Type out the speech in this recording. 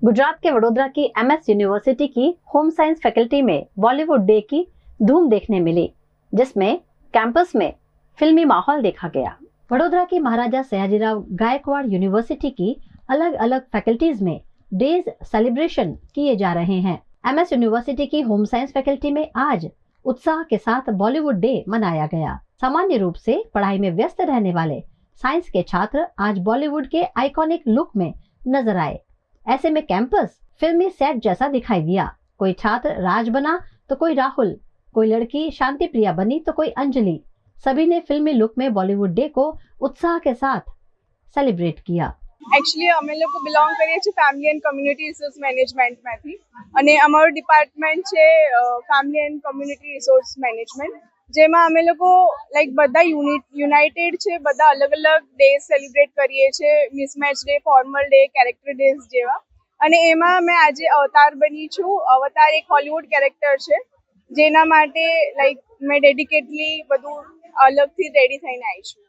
गुजरात के वडोदरा की MS university की होम साइंस फैकल्टी में बॉलीवुड डे की धूम देखने मिली, जिसमें कैंपस में फिल्मी माहौल देखा गया। वडोदरा की महाराजा सयाजीराव गायकवाड़ यूनिवर्सिटी की अलग अलग फैकल्टीज में डेज सेलिब्रेशन किए जा रहे हैं। एमएस यूनिवर्सिटी की होम साइंस फैकल्टी में आज उत्साह के साथ बॉलीवुड डे मनाया गया। सामान्य रूप से पढ़ाई में व्यस्त रहने वाले साइंस के छात्र आज बॉलीवुड के आइकॉनिक लुक में नजर आए। ऐसे में कैंपस फिल्मी सेट जैसा दिखाई दिया। कोई छात्र राज बना तो कोई राहुल, कोई लड़की शांति प्रिया बनी तो कोई अंजलि। सभी ने फिल्मी लुक में बॉलीवुड डे को उत्साह के साथ सेलिब्रेट किया। एक्चुअली અમે લોકો બિલોંગ કરીએ છીએ ફેમિલી એન્ડ કોમ્યુનિટી રિસોર્સ મેનેજમેન્ટમાંથી અને અમારું ડિપાર્ટમેન્ટ છે family and community resource management, જેમાં અમે લોકો લાઈક બધા યુનાઇટેડ છે, બધા અલગ અલગ ડેઝ સેલિબ્રેટ કરીએ છીએ, mismatch day, formal day, character days જેવા। અને એમાં મેં આજે અવતાર બની છું। અવતાર એક હોલિવૂડ કેરેક્ટર છે, જેના માટે લાઈક મેં ડેડિકેટલી બધું અલગથી રેડી થઈને આવી છું।